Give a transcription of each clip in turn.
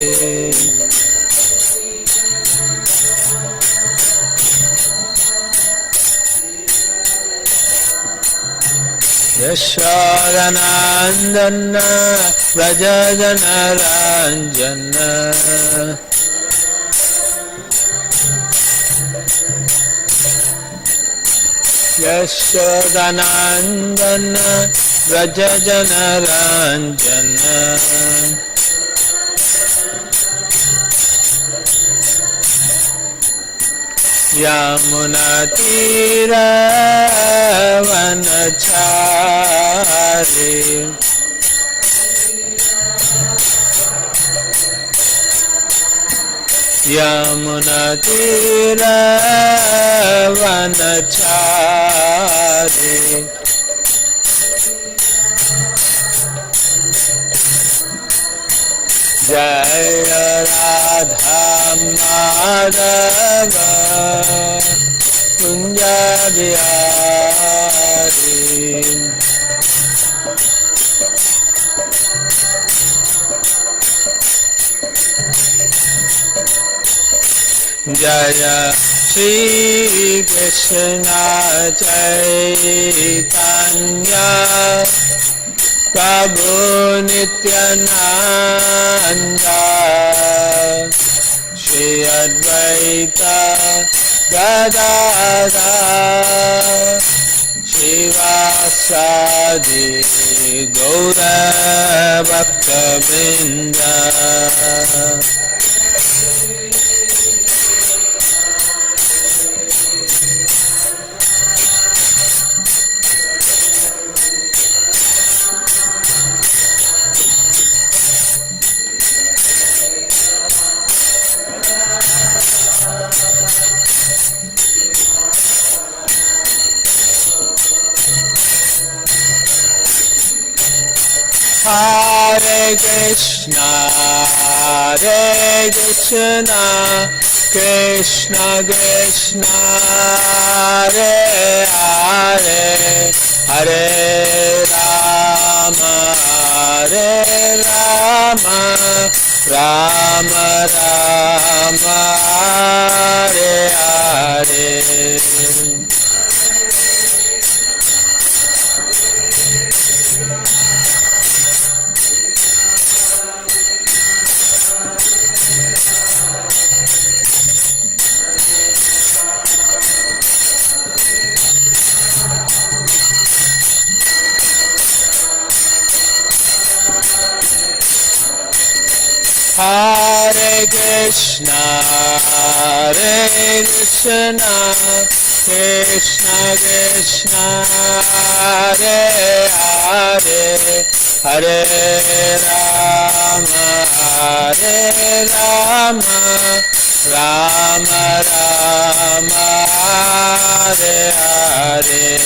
Yashodanandana Vrajajanaranjana Yashodanandana Vrajajanaranjana Yamunatira vanachari Yamunatira vanachari Jaya Radha Madhava Kunja Bihari Jaya Shri Krishna Chaitanya Prabhu Nityananda Shri Advaita Gadadhar Shivasadi Gaura Bhakta-vrinda Hare Krishna, Krishna Krishna, Hare Hare, Hare Rama, Rama Rama, Hare Hare. Hare Krishna, Krishna Krishna, Hare Hare, Hare Rama, Rama Rama, Hare Hare.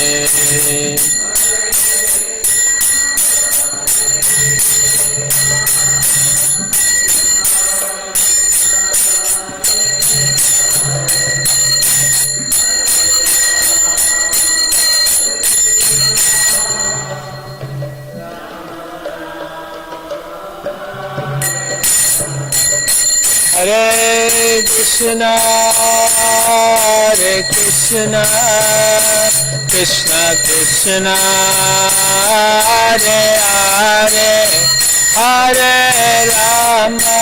Hare Krishna, Krishna Krishna, Hare Hare, Hare Rama,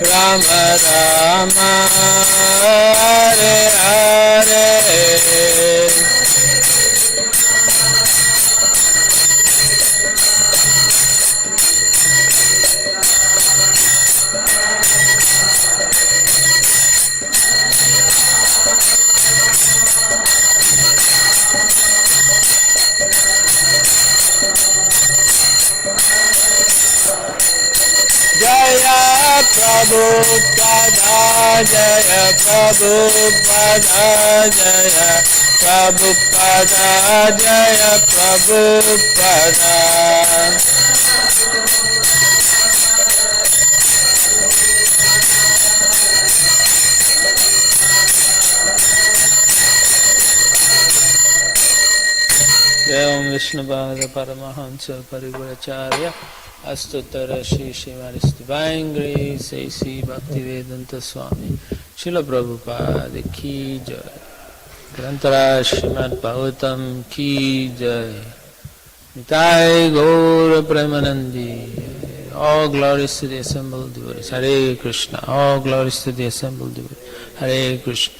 Rama Rama, Hare Hare. Jaya Prabhupada, Jaya Prabhupada, Jaya Prabhupada, Jaya Prabhupada. Om Vishnupada Paramahansa Parivracharya Astuttara Shri Srimati Divine Grace A.C. Bhaktivedanta Swami Srila Prabhupada Ki Jai Grantara Srimad Bhagavatam Ki Jai Nitai Gaura Premanandi. All glories to the assembled devotees. Hare Krishna. All glories to the assembled devotees. Hare Krishna.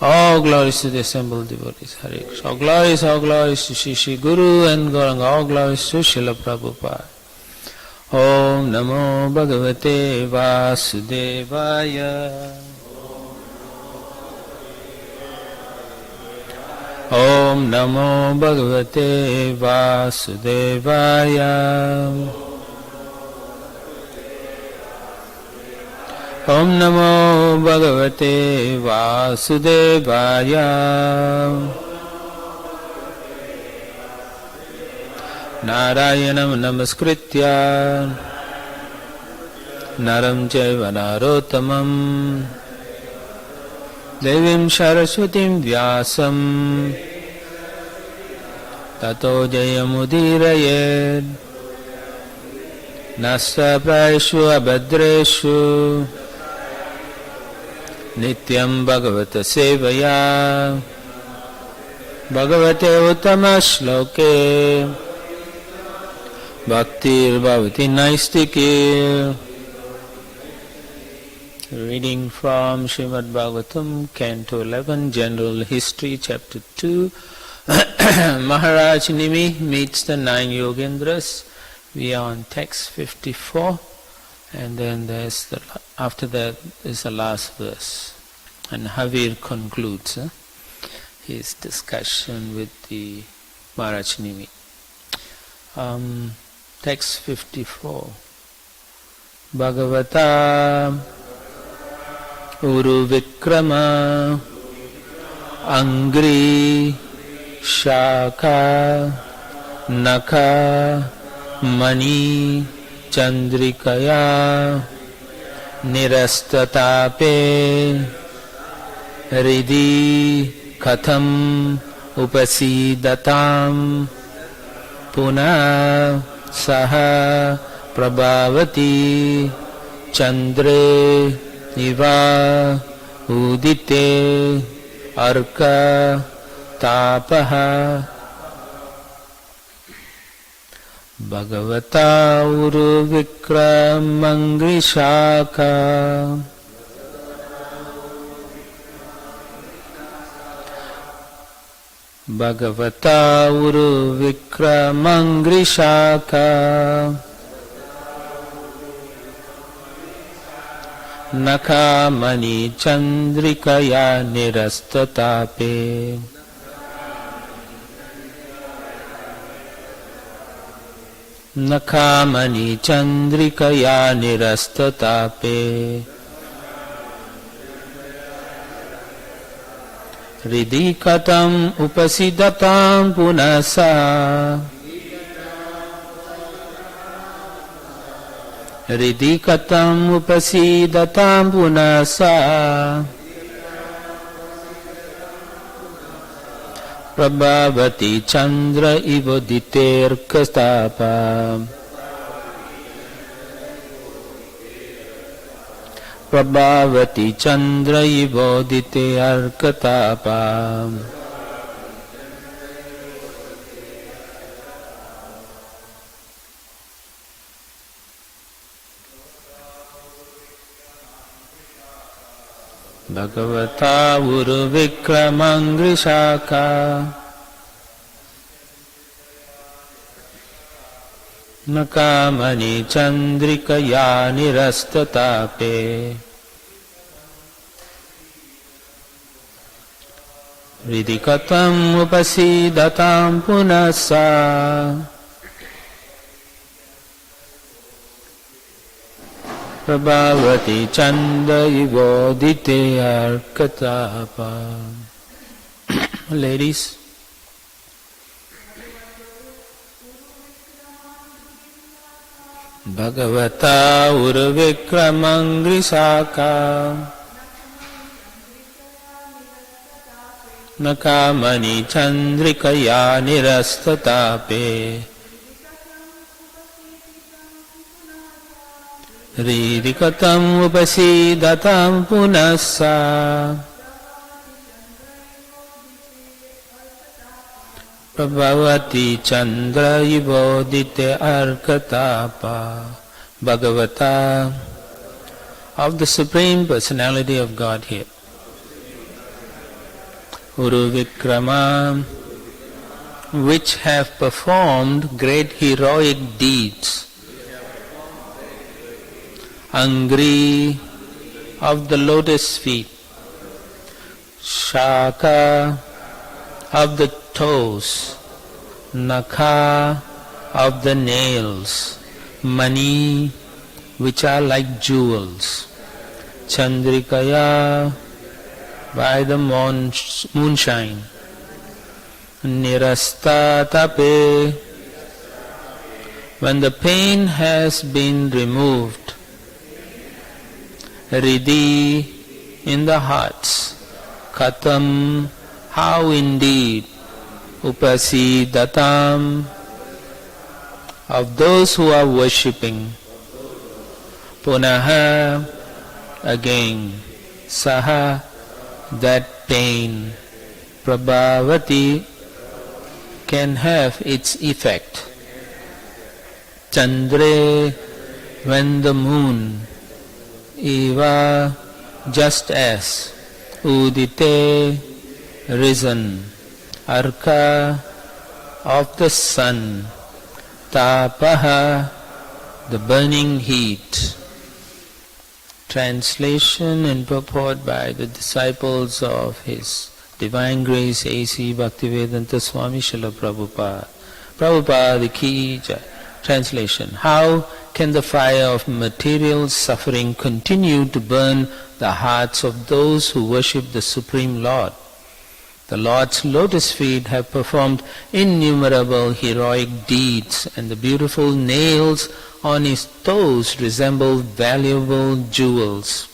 All glories to the assembled devotees. Hare Krishna. All glories to Shri Guru and Gauranga. All glories to Srila Prabhupada. Om Namo Bhagavate Vasudevaya. Om Namo Bhagavate Vasudevaya. Om Namo Bhagavate Vasudevaya. Narayanam Namaskritya Naram Chaiva Narottamam Devim Saraswatim Vyasam Tato Jayamudirayed Nasta Praeshu Abhadreshu Nityam Bhagavata Sevaya Bhagavate Uttama Shloke Bhaktir Bhavati Naistike. Reading from Srimad Bhagavatam, Canto 11, General History, Chapter 2. Maharaj Nimi meets the 9 Yogendras. We are on text 54, and then after that is the last verse. And Havir concludes his discussion with the Maharaj Nimi. Text 54. Bhagavata Uru Vikrama Angri Shaka Naka Mani Chandrikaya Nirastatape Ridhi Katham Upasidatam Puna Saha Prabhavati Chandre Iva Udite Arka Tapaha. Bhagavata Uru Vikramangri Bhagavata Uru Vikramangri Shaka Nakamani Chandrikaya Nirastatape. Nakamani Chandrikaya Nirastatape. Ridikatam Upasidatam Punasa. Ridikatam Upasidatam Punasa. Prabhavati Chandra Ivoditer Kastapa. Prabhavati Chandra Ivodite Arkatapa. Bhagavata Uru Vikramangri Shaka Nakamani Chandrikaya Nirastatape. Ridikatam Upasidatam Punasa. Prabhavati Chanda Ivodite Arkatapa. Ladies, Bhagavata Urvikramangri Saka nakamani chandrikaya nirastatape ririkatam upasidatam punassa prabhavati chandra ivodite arkatapa. Bhagavata of the Supreme Personality of Godhead. Uru Vikrama, which have performed great heroic deeds. Angri of the lotus feet. Shaka of the toes. Nakha of the nails. Mani, which are like jewels. Chandrikaya, by the moonshine. Nirasta tape, when the pain has been removed. Ridhi, in the hearts. Katam, how indeed. Upasidatam, of those who are worshipping. Punaha, again. Saha, that pain. Prabhavati, can have its effect. Chandre, when the moon. Eva, just as. Udite, risen. Arka, of the sun. Tapaha, the burning heat. Translation and purport by the disciples of His Divine Grace A.C. Bhaktivedanta Swami Srila Prabhupada. Prabhupada Ki Jai. Translation. How can the fire of material suffering continue to burn the hearts of those who worship the Supreme Lord? The Lord's lotus feet have performed innumerable heroic deeds, and the beautiful nails on His toes resemble valuable jewels.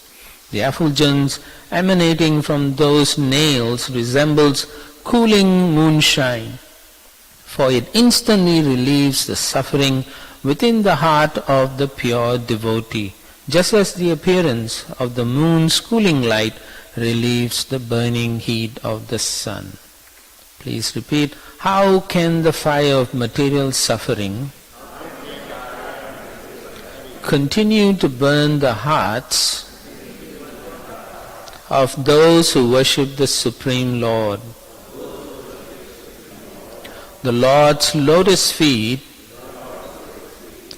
The effulgence emanating from those nails resembles cooling moonshine, for it instantly relieves the suffering within the heart of the pure devotee, just as the appearance of the moon's cooling light relieves the burning heat of the sun. Please repeat. How can the fire of material suffering continue to burn the hearts of those who worship the Supreme Lord? The Lord's lotus feet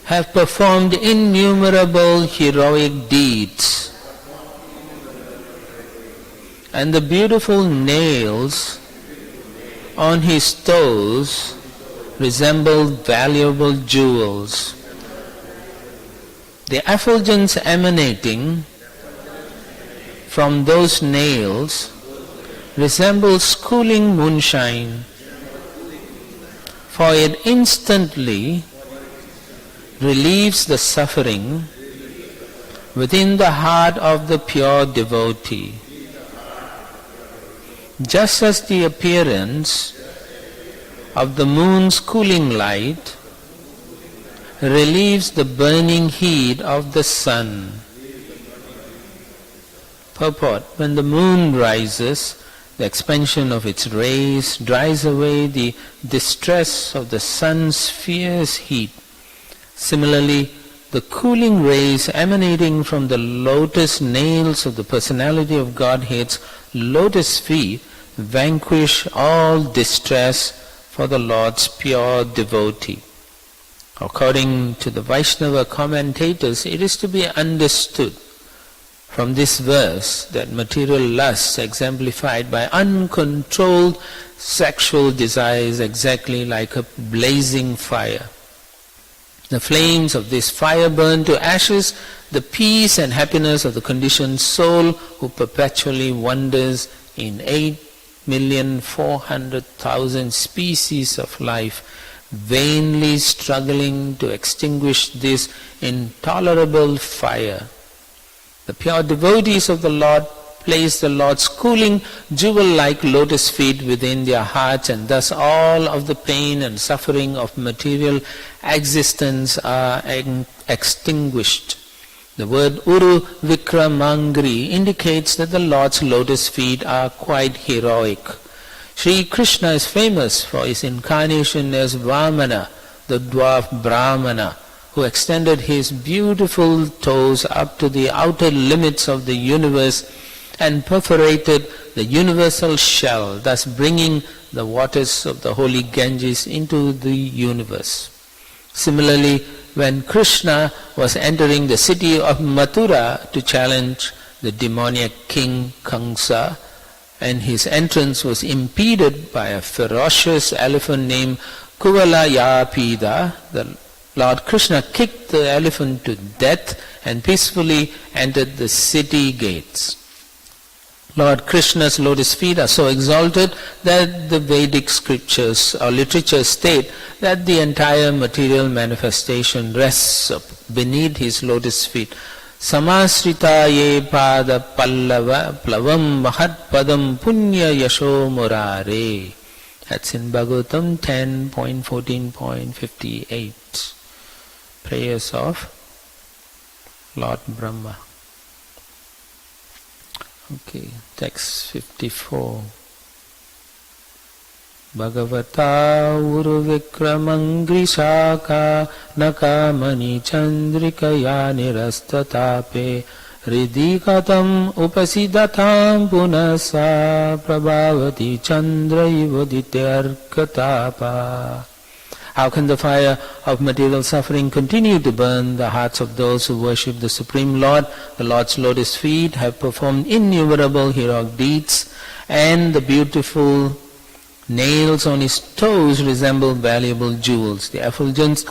have performed innumerable heroic deeds, and the beautiful nails on His toes resemble valuable jewels. The effulgence emanating from those nails resembles cooling moonshine, for it instantly relieves the suffering within the heart of the pure devotee. Just as the appearance of the moon's cooling light relieves the burning heat of the sun. Purport. When the moon rises, the expansion of its rays dries away the distress of the sun's fierce heat. Similarly, the cooling rays emanating from the lotus nails of the Personality of Godhead's lotus feet vanquish all distress for the Lord's pure devotee. According to the Vaishnava commentators, it is to be understood from this verse that material lust exemplified by uncontrolled sexual desire is exactly like a blazing fire. The flames of this fire burn to ashes the peace and happiness of the conditioned soul who perpetually wanders in 8,400,000 species of life, vainly struggling to extinguish this intolerable fire. The pure devotees of the Lord place the Lord's cooling, jewel-like lotus feet within their hearts, and thus all of the pain and suffering of material existence are extinguished. The word Uru Vikramangri indicates that the Lord's lotus feet are quite heroic. Sri Krishna is famous for his incarnation as Vamana, the dwarf Brahmana, who extended his beautiful toes up to the outer limits of the universe and perforated the universal shell, thus bringing the waters of the holy Ganges into the universe. Similarly, when Krishna was entering the city of Mathura to challenge the demoniac king Kamsa, and his entrance was impeded by a ferocious elephant named Kuvalayapida, the Lord Krishna kicked the elephant to death and peacefully entered the city gates. Lord Krishna's lotus feet are so exalted that the Vedic scriptures or literature state that the entire material manifestation rests beneath his lotus feet. Samasrita ye pada pallava plavam mahatpadam punya yasho murare. That's in Bhagavatam 10.14.58. Prayers of Lord Brahma. Okay, text 54. Bhagavata Uruvikramangri Shaka Nakamani Chandrikaya Nirastatape Ridikatam Upasidatam Punasa Prabhavati Chandra Ivadityarkatapa. How can the fire of material suffering continue to burn the hearts of those who worship the Supreme Lord? The Lord's lotus feet have performed innumerable heroic deeds, and the beautiful nails on his toes resemble valuable jewels. The effulgence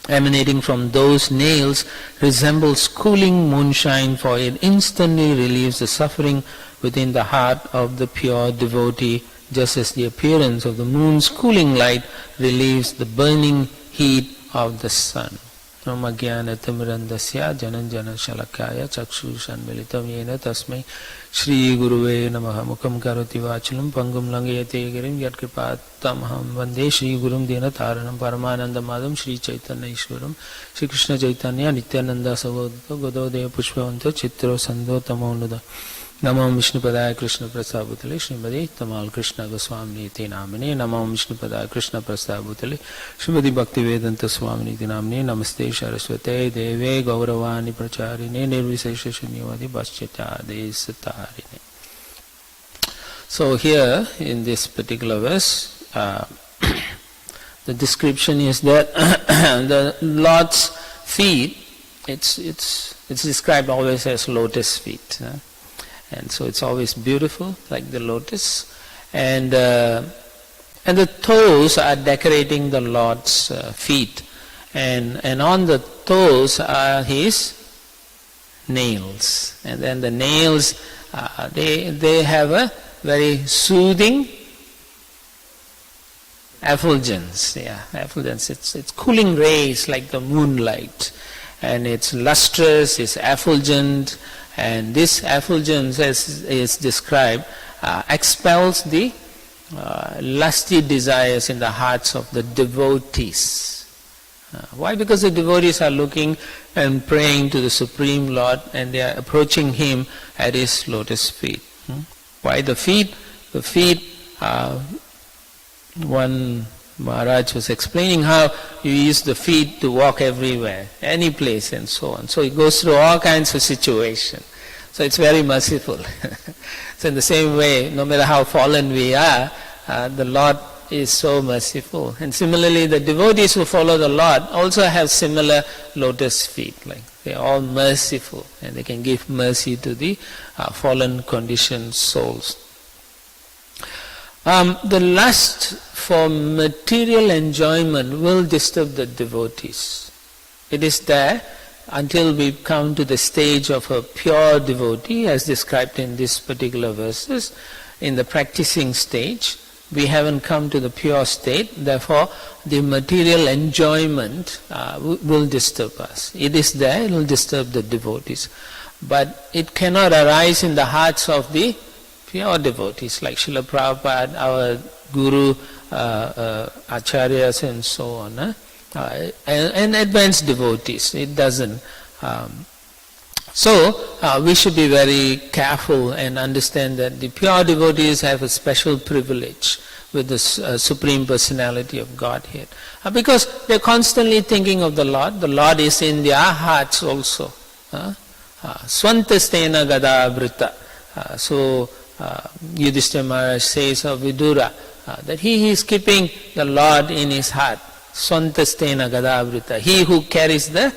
emanating from those nails resembles cooling moonshine, for it instantly relieves the suffering within the heart of the pure devotee, just as the appearance of the moon's cooling light relieves the burning heat of the sun. Brahmagyanatamrandasya jananjana shalakaya chakshushan militam yena tasmai Shri Guruve namaha mukam karoti vachalam pangam langayate girim yatkripatamaham vande Shri Gurum dena taranam paramananda madam Shri Chaitanya Ishwaram Shri Krishna Chaitanya Nityananda Savodato Gododaya Pushpavanta Chitro Sandho Tamonuda Namo Vishnupadaya Krishna Prasabhutale Srimadi Tamal Krishna Goswami Niti Namane Namo Vishnupadaya Krishna Prasabhutale Srimadi Bhaktivedanta Swami Niti Namane Namaste Saraswate Deve Gauravani Pracharine Nirvisesha Shunyavadi Bhaschatade Satarine. So here in this particular verse, the description is that the Lord's feet, it's described always as lotus feet. And so it's always beautiful, like the lotus, and the toes are decorating the Lord's feet, and on the toes are his nails, and then the nails they have a very soothing effulgence. Yeah, effulgence. It's cooling rays like the moonlight, and it's lustrous, it's effulgent. And this effulgence, as is described, expels the lusty desires in the hearts of the devotees. Why? Because the devotees are looking and praying to the Supreme Lord, and they are approaching Him at His lotus feet. Why the feet? The feet, one Maharaj was explaining how you use the feet to walk everywhere, any place and so on. So it goes through all kinds of situations. So it's very merciful. So in the same way, no matter how fallen we are, the Lord is so merciful. And similarly, the devotees who follow the Lord also have similar lotus feet. Like they are all merciful, and they can give mercy to the fallen conditioned souls. The lust for material enjoyment will disturb the devotees. It is there until we come to the stage of a pure devotee, as described in this particular verses. In the practicing stage, we haven't come to the pure state, therefore the material enjoyment will disturb us. It is there, it will disturb the devotees. but it cannot arise in the hearts of the pure devotees, like Srila Prabhupada, our Guru, Acharyas and so on, and advanced devotees. It doesn't. So we should be very careful and understand that the pure devotees have a special privilege with the Supreme Personality of Godhead. Because they're constantly thinking of the Lord is in their hearts also. Swantastena gada vrita. So Yudhishthira Maharaj says of Vidura that he is keeping the Lord in his heart. Swantastena gada vrita. He who carries the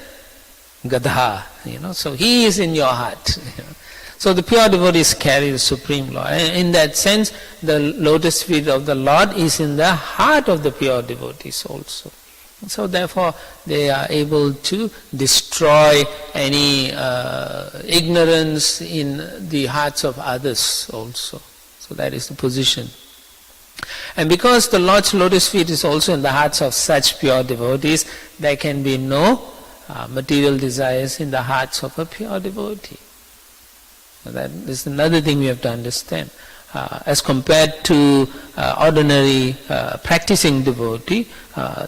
Gadha, so he is in your heart. So the pure devotees carry the Supreme Lord. And in that sense, the lotus feet of the Lord is in the heart of the pure devotees also. So therefore, they are able to destroy any ignorance in the hearts of others also. So that is the position. And because the Lord's lotus feet is also in the hearts of such pure devotees, there can be no material desires in the hearts of a pure devotee. That is another thing we have to understand. As compared to ordinary practicing devotee,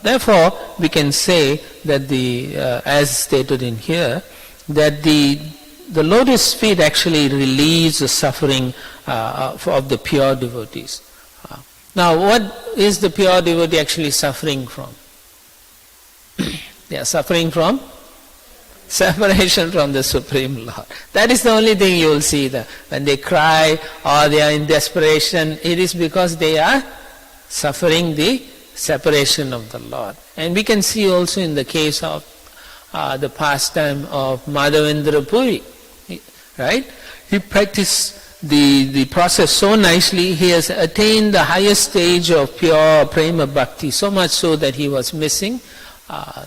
therefore we can say that as stated in here, that the lotus feet actually relieves the suffering of the pure devotees. Now what is the pure devotee actually suffering from? They are suffering from separation from the Supreme Lord. That is the only thing you will see there. When they cry or they are in desperation, it is because they are suffering the separation of the Lord. And we can see also in the case of the pastime of Madhavendra Puri, right? He practiced the process so nicely, he has attained the highest stage of pure prema bhakti, so much so that he was missing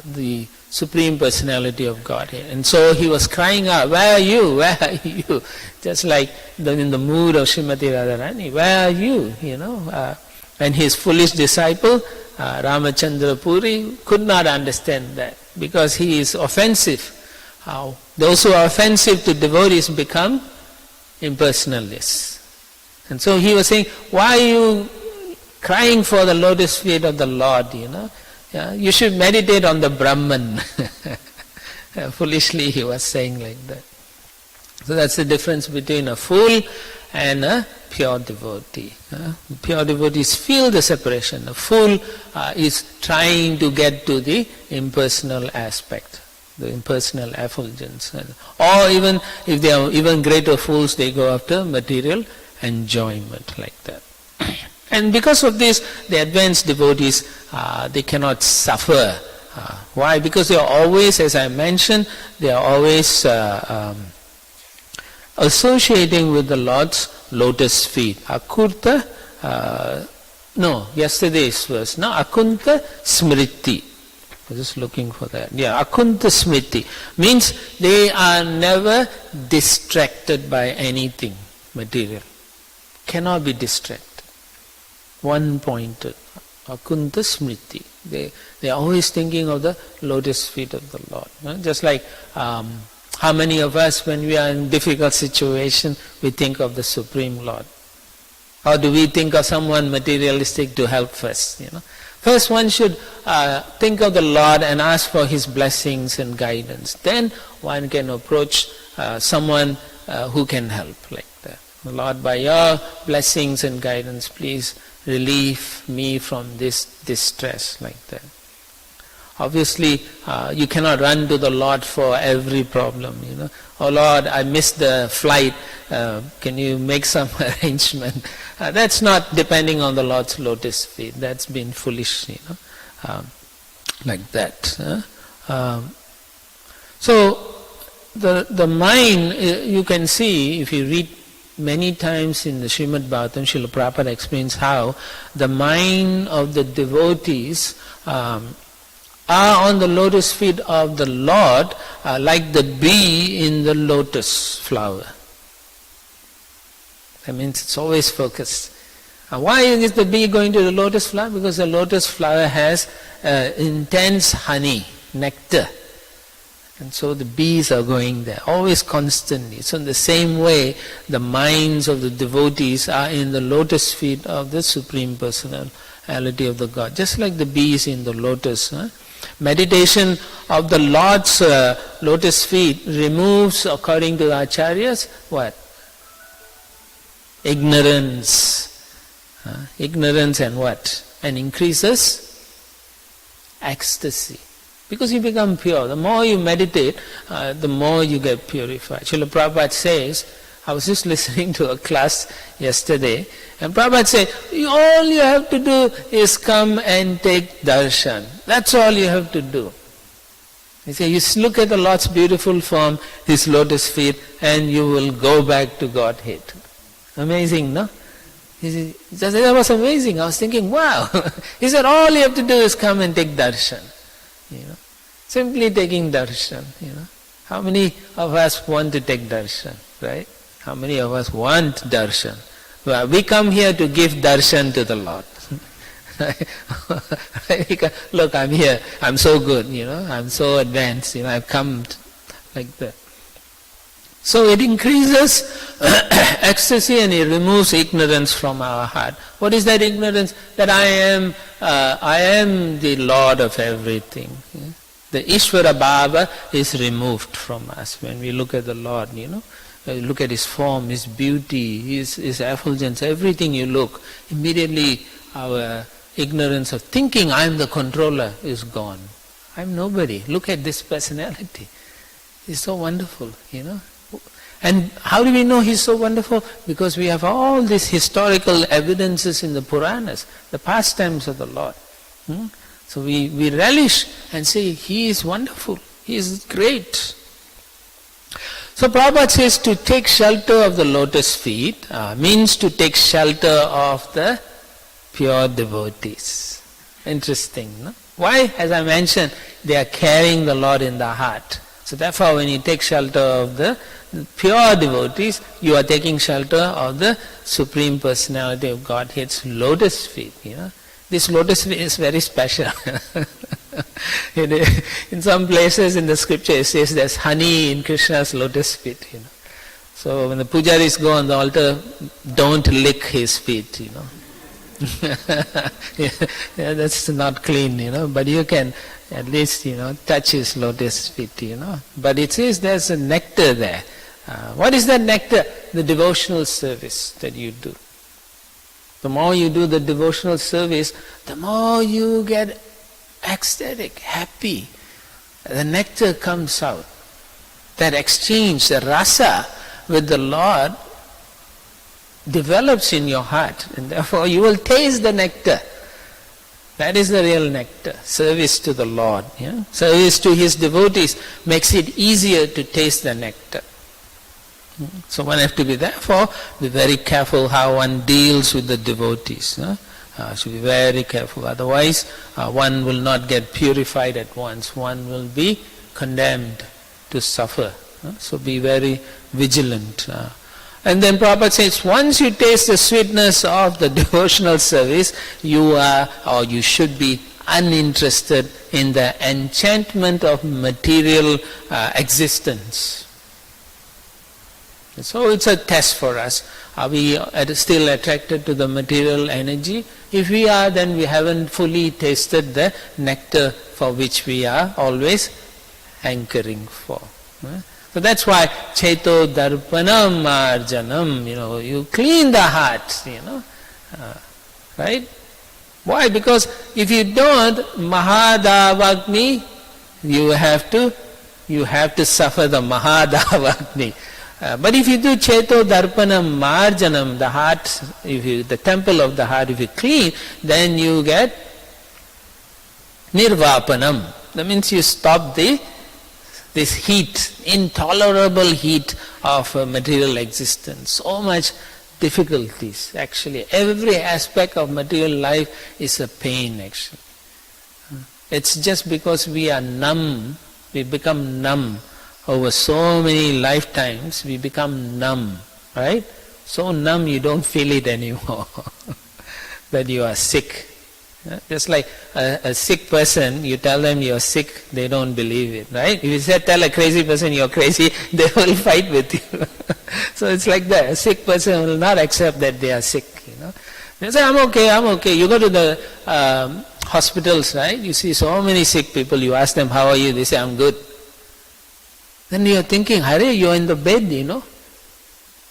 the Supreme Personality of Godhead. And so he was crying out, where are you? Where are you? Just like in the mood of Srimati Radharani, where are you? And his foolish disciple, Ramachandra Puri, could not understand that because he is offensive. Those who are offensive to devotees become impersonalists. And so he was saying, why are you crying for the lotus feet of the Lord, you should meditate on the Brahman. Foolishly he was saying like that. So that's the difference between a fool and a pure devotee. Pure devotees feel the separation. A fool is trying to get to the impersonal aspect, the impersonal effulgence. Or even if they are even greater fools, they go after material enjoyment like that. And because of this, the advanced devotees, they cannot suffer. Why? Because they are always, as I mentioned, they are always associating with the Lord's lotus feet. Akurta, yesterday's verse, Akunta Smriti. I was just looking for that. Yeah, Akunta Smriti means they are never distracted by anything material. Cannot be distracted. One-pointed. Akunta Smriti. They are always thinking of the lotus feet of the Lord. Just like how many of us, when we are in difficult situation, we think of the Supreme Lord. Or do we think of someone materialistic to help us? First one should think of the Lord and ask for His blessings and guidance. Then one can approach someone who can help like that. Lord, by your blessings and guidance, please relieve me from this distress like that. Obviously, you cannot run to the Lord for every problem, Oh Lord, I missed the flight, can you make some arrangement? That's not depending on the Lord's lotus feet. That's been foolish, like that. So, the mind, you can see, if you read many times in the Srimad Bhagavatam, Srila Prabhupada explains how the mind of the devotees are on the lotus feet of the Lord, like the bee in the lotus flower. That means it's always focused. Why is the bee going to the lotus flower? Because the lotus flower has intense honey, nectar. And so the bees are going there, always constantly. So in the same way, the minds of the devotees are in the lotus feet of the Supreme Personality of the God. Just like the bees in the lotus. Meditation of the Lord's lotus feet removes, according to the acharyas, what? Ignorance. Ignorance and what? And increases ecstasy. Because you become pure. The more you meditate, the more you get purified. Srila Prabhupada says, I was just listening to a class yesterday, and Prabhupada said, all you have to do is come and take darshan. That's all you have to do. He said, you look at the Lord's beautiful form, His lotus feet, and you will go back to Godhead. Amazing, no? He said, that was amazing. I was thinking, wow. He said, all you have to do is come and take darshan. Simply taking darshan. How many of us want to take darshan, right? How many of us want darshan? Well, we come here to give darshan to the Lord. Look, I'm here. I'm so good. I'm so advanced. I've come like that. So it increases ecstasy and it removes ignorance from our heart. What is that ignorance? That I am the Lord of everything. The Ishvara Bhava is removed from us when we look at the Lord. Look at His form, His beauty, His effulgence, everything you look, immediately our ignorance of thinking I am the controller is gone. I am nobody. Look at this personality. He's so wonderful, And how do we know He's so wonderful? Because we have all these historical evidences in the Puranas, the pastimes of the Lord. So we relish and say, He is wonderful, He is great. So Prabhupada says to take shelter of the lotus feet means to take shelter of the pure devotees. Interesting, no? Why? As I mentioned, they are carrying the Lord in the heart. So therefore when you take shelter of the pure devotees, you are taking shelter of the Supreme Personality of Godhead's lotus feet. This lotus feet is very special. In some places in the scripture it says there's honey in Krishna's lotus feet. So when the pujaris go on the altar, don't lick his feet. Yeah, that's not clean. But you can at least touch his lotus feet. But it says there's a nectar there. What is that nectar? The devotional service that you do. The more you do the devotional service, the more you get ecstatic, happy. The nectar comes out. That exchange, the rasa with the Lord develops in your heart, and therefore you will taste the nectar. That is the real nectar. Service to the Lord. Service to His devotees makes it easier to taste the nectar. So one has to be therefore be very careful how one deals with the devotees. Should be very careful. Otherwise, one will not get purified at once. One will be condemned to suffer. So be very vigilant. And then Prabhupada says, once you taste the sweetness of the devotional service, you are, or you should be, uninterested in the enchantment of material existence. So it's a test for us. Are we still attracted to the material energy? If we are, then we haven't fully tasted the nectar for which we are always hankering for. So that's why Cheto Darpanam Arjanam, you clean the heart, right? Why? Because if you don't, Mahadavagni, you have to suffer the Mahadavagni. But if you do Cheto Darpanam Marjanam, the heart, the temple of the heart, if you clean, then you get Nirvapanam. That means you stop this heat, intolerable heat of material existence. So much difficulties, actually. Every aspect of material life is a pain, actually. It's just because we are numb, we become numb. Over so many lifetimes, we become numb, right? So numb you don't feel it anymore, that you are sick. Just like a sick person, you tell them you're sick, they don't believe it, right? If you say, tell a crazy person you're crazy, they will fight with you. So it's like that. A sick person will not accept that they are sick, They say, I'm okay. You go to the hospitals, right? You see so many sick people, you ask them, how are you? They say, I'm good. Then you're thinking, Hare, you're in the bed,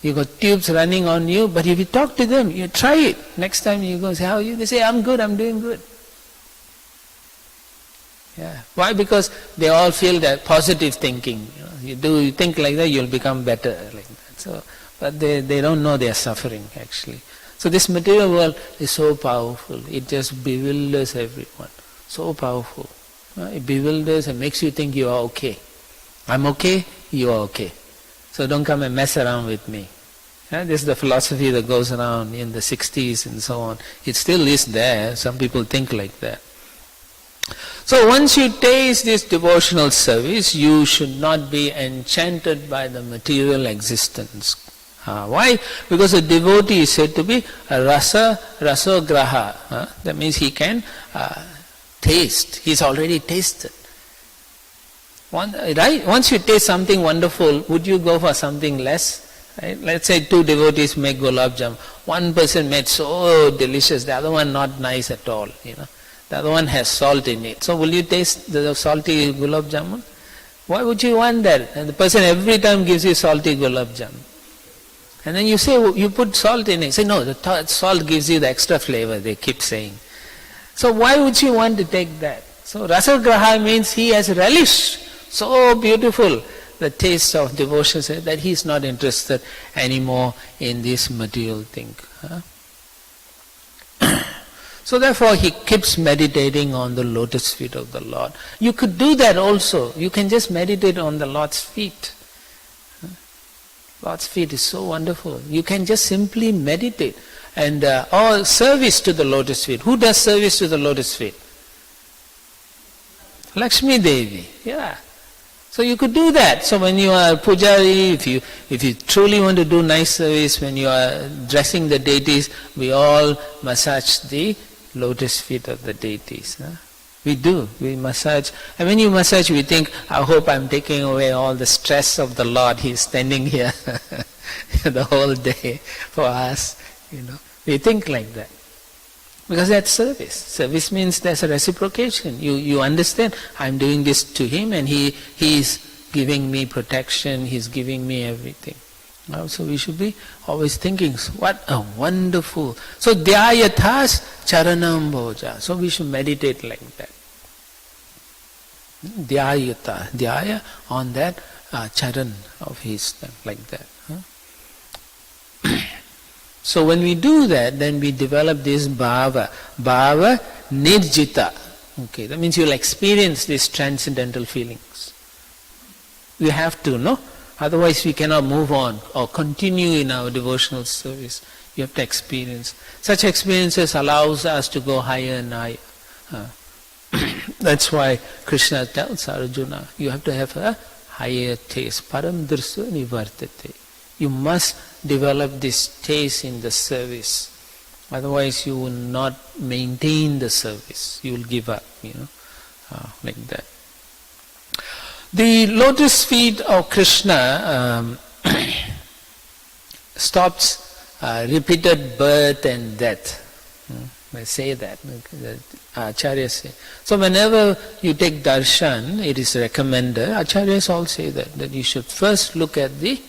You got tubes running on you, but if you talk to them, you try it. Next time you go, say, how are you? They say, I'm good, I'm doing good. Yeah. Why? Because they all feel that positive thinking. You think like that, you'll become better like that. So, but they don't know they are suffering actually. So this material world is so powerful. It just bewilders everyone. So powerful. It bewilders and makes you think you are okay. I'm okay, you are okay. So don't come and mess around with me. This is the philosophy that goes around in the 60s and so on. It still is there. Some people think like that. So once you taste this devotional service, you should not be enchanted by the material existence. Why? Because a devotee is said to be a rasograha. That means he can taste. He's already tasted. Right? Once you taste something wonderful, would you go for something less? Right? Let's say two devotees make gulab jam. One person made so delicious, the other one not nice at all. The other one has salt in it. So will you taste the salty gulab jamun? Why would you want that? And the person every time gives you salty gulab jamun. And then you say, you put salt in it. Say, no, the salt gives you the extra flavor, they keep saying. So why would you want to take that? So rasagraha means he has relished. So beautiful the taste of devotion, that he is not interested anymore in this material thing. So therefore he keeps meditating on the lotus feet of the Lord. You could do that also. You can just meditate on the Lord's feet. Lord's feet is so wonderful. You can just simply meditate. And or service to the lotus feet. Who does service to the lotus feet? Lakshmi Devi. Yeah. So you could do that. So when you are pujari, if you truly want to do nice service, when you are dressing the deities, we all massage the lotus feet of the deities. We do. We massage. And when you massage, we think, I hope I'm taking away all the stress of the Lord. He's standing here the whole day for us. We think like that. Because that's service. Service means there's a reciprocation. You understand, I'm doing this to him and he's giving me protection, he's giving me everything. So we should be always thinking, what a wonderful. So dhyayathas charanam bhoja. So we should meditate like that. Dhyaya on that charan of his, like that. So when we do that, then we develop this bhava nirjita. Okay, that means you'll experience these transcendental feelings. We have to, no? Otherwise we cannot move on or continue in our devotional service. You have to experience. Such experiences allows us to go higher and higher. That's why Krishna tells Arjuna, you have to have a higher taste. Param drsu nivartate. You must develop this taste in the service. Otherwise you will not maintain the service. You will give up, like that. The lotus feet of Krishna stops repeated birth and death. They say that, the Acharyas say. So whenever you take darshan, it is recommended, Acharyas all say that you should first look at the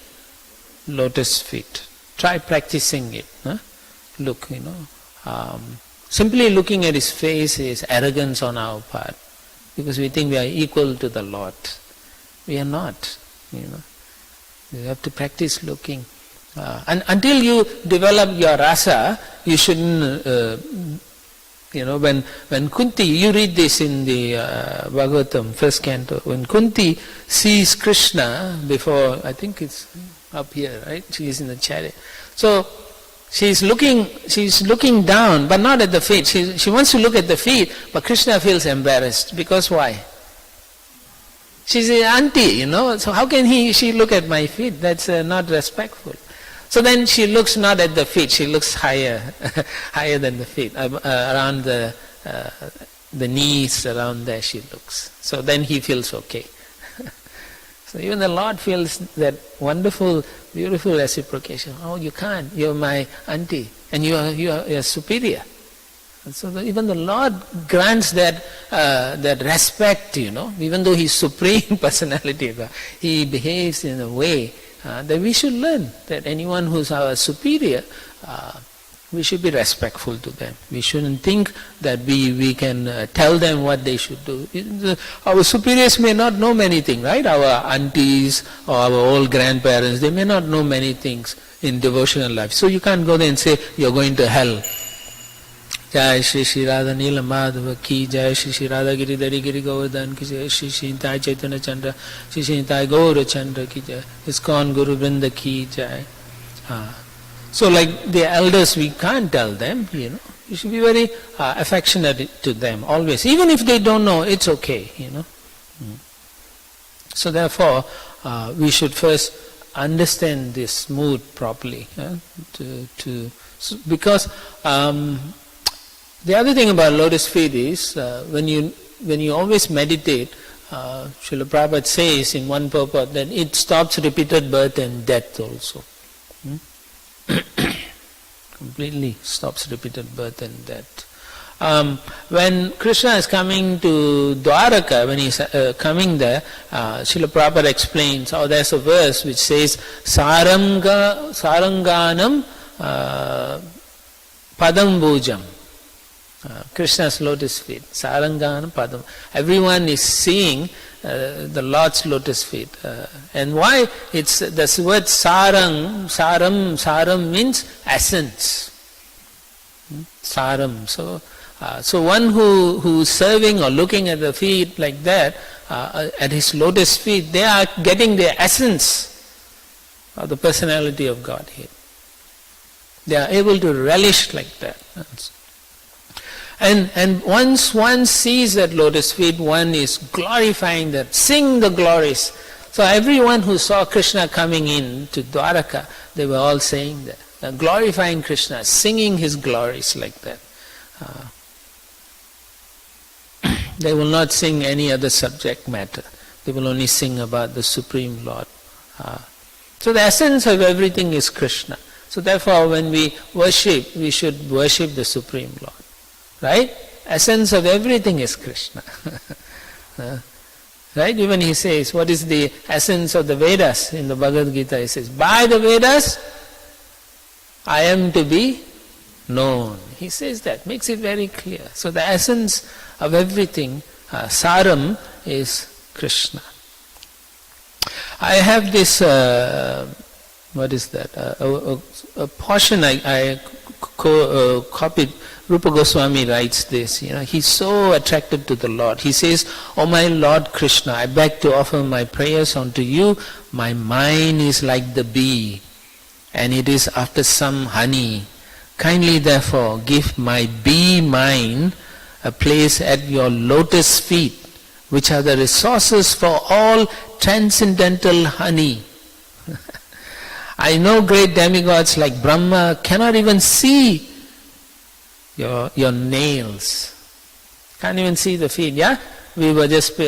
lotus feet. Try practicing it. Look, simply looking at his face is arrogance on our part, because we think we are equal to the Lord. We are not. You have to practice looking. And until you develop your rasa, you shouldn't. When Kunti, you read this in the Bhagavatam, first canto. When Kunti sees Krishna before, I think it's up here, right? She is in the chariot. So she's looking down, but not at the feet. She wants to look at the feet, but Krishna feels embarrassed. Because why? She's an auntie, so how can she look at my feet? That's not respectful. So then she looks not at the feet, she looks higher, higher than the feet, around the the knees around there she looks. So then he feels okay. So even the Lord feels that wonderful, beautiful reciprocation. Oh, you can't. You're my auntie, and you're superior. And so even the Lord grants that respect. Even though He's supreme personality, He behaves in a way that we should learn. That anyone who's our superior, we should be respectful to them. We shouldn't think that we can tell them what they should do. Our superiors may not know many things, right? Our aunties or our old grandparents, they may not know many things in devotional life. So you can't go there and say, you're going to hell. Jai Shri Shri Radha Nila Madhava Ki Jai, Shri Shri Radha Giridhari Giri Govardhan Ki Jai, Shri Shri Nitai Chaitanya Chandra, Shri Shri Nitai Gaura Chandra Ki Jai, Iskcon Guru Vrinda Ki Jai. So like the elders, we can't tell them, you should be very affectionate to them always. Even if they don't know, it's okay, So therefore, we should first understand this mood properly. Because the other thing about lotus feet is, when you always meditate, Srila Prabhupada says in one purport that it stops repeated birth and death also. Completely stops repeated birth and death. When Krishna is coming to Dwaraka, when he's coming there, Srila Prabhupada explains, there's a verse which says, Saranganam Padambujam. Krishna's lotus feet. Saranganam Padam. Everyone is seeing the Lord's lotus feet. And why? It's this word saram means essence. Saram. So one who's serving or looking at the feet like that, at his lotus feet, they are getting the essence of the personality of Godhead. They are able to relish like that. And once one sees that lotus feet, one is glorifying that, sing the glories. So everyone who saw Krishna coming in to Dwaraka, they were all saying that, glorifying Krishna, singing his glories like that. They will not sing any other subject matter. They will only sing about the Supreme Lord. So the essence of everything is Krishna. So therefore when we worship, we should worship the Supreme Lord. Right? Essence of everything is Krishna. Right? Even he says, what is the essence of the Vedas? In the Bhagavad Gita he says, by the Vedas, I am to be known. He says that, makes it very clear. So the essence of everything, Saram, is Krishna. I have this, what is that? A portion I copied. Rupa Goswami writes this, he's so attracted to the Lord. He says, "O my Lord Krishna, I beg to offer my prayers unto you. My mind is like the bee, and it is after some honey. Kindly therefore give my bee mind a place at your lotus feet, which are the resources for all transcendental honey." I know great demigods like Brahma cannot even see your nails. Can't even see the feet, yeah? We were just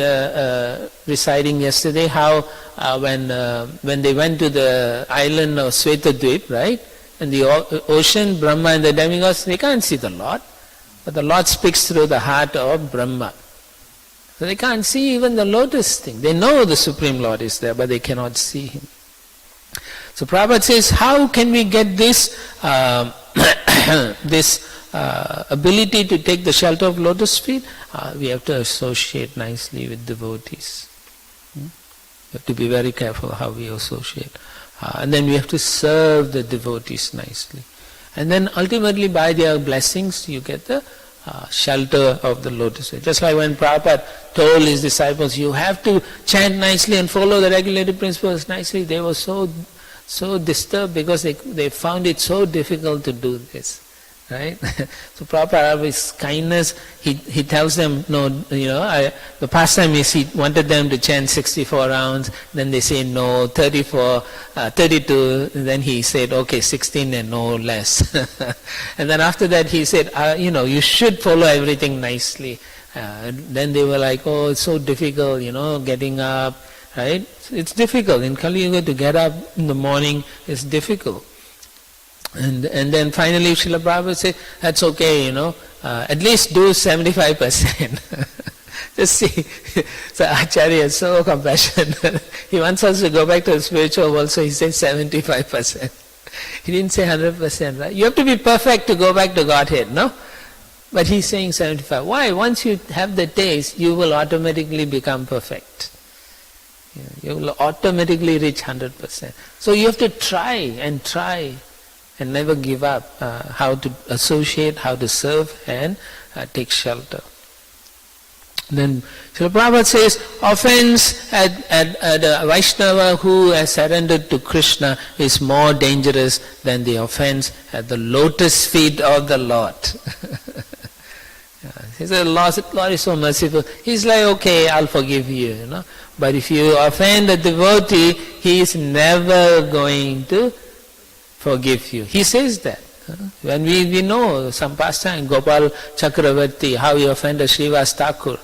reciting yesterday how when they went to the island of Svetadvip, right? In the ocean, Brahma and the demigods, they can't see the Lord. But the Lord speaks through the heart of Brahma. So they can't see even the lotus thing. They know the Supreme Lord is there, but they cannot see Him. So Prabhupada says, how can we get this ability to take the shelter of lotus feet? We have to associate nicely with devotees. We have to be very careful how we associate. And then we have to serve the devotees nicely. And then ultimately by their blessings you get the shelter of the lotus feet. Just like when Prabhupada told his disciples, you have to chant nicely and follow the regulative principles nicely. They were so disturbed because they found it so difficult to do this. Right? So Prabhupada, with kindness, he tells them, no, the past time is he wanted them to chant 64 rounds, then they say no, 34, 32, and then he said, okay, 16 and no less. And then after that he said, you should follow everything nicely. Then they were like, oh, it's so difficult, getting up, right? It's difficult. In Kali Yuga to get up in the morning is difficult. And then finally Srila Prabhupada said, that's okay, at least do 75%. Just see, so Acharya is so compassionate. He wants us to go back to the spiritual world, so he says 75%. He didn't say 100%, right? You have to be perfect to go back to Godhead, no? But he's saying 75. Why? Once you have the taste, you will automatically become perfect. You will automatically reach 100%. So you have to try and never give up how to associate, how to serve and take shelter. Then Srila Prabhupada says, offense at a Vaishnava who has surrendered to Krishna is more dangerous than the offense at the lotus feet of the Lord. He said, Lord is so merciful. He's like, okay, I'll forgive you, But if you offend a devotee, he is never going to forgive you. He says that. When we know some pastime, Gopal Chakravarti, how he offended Srivas Thakur.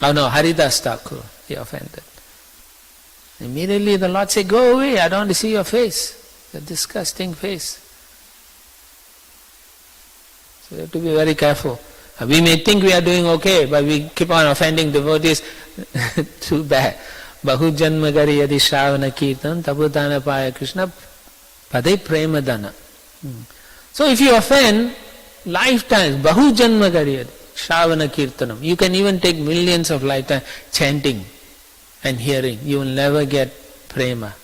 Oh no, Haridas Thakur, he offended. Immediately the Lord said, go away, I don't want to see your face. The disgusting face. So we have to be very careful. We may think we are doing okay, but we keep on offending devotees. Too bad. Bahu janmagari yadi shravana kirtan tabudana paya Krishna padai premadana. So if you offend, lifetimes, bahu janmagari yadi shravana kirtanam. You can even take millions of lifetimes chanting and hearing. You will never get prema.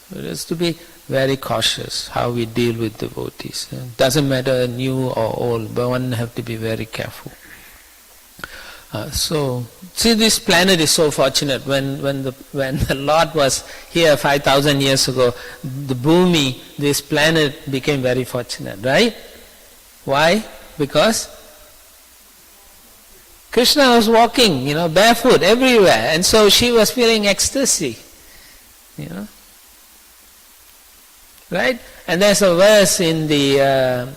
So it has to be very cautious how we deal with devotees. It doesn't matter new or old, but one have to be very careful. So, see, this planet is so fortunate. When the Lord was here 5,000 years ago, the Bhumi, this planet became very fortunate, right? Why? Because Krishna was walking, barefoot everywhere, and so she was feeling ecstasy, right? And there's a verse in the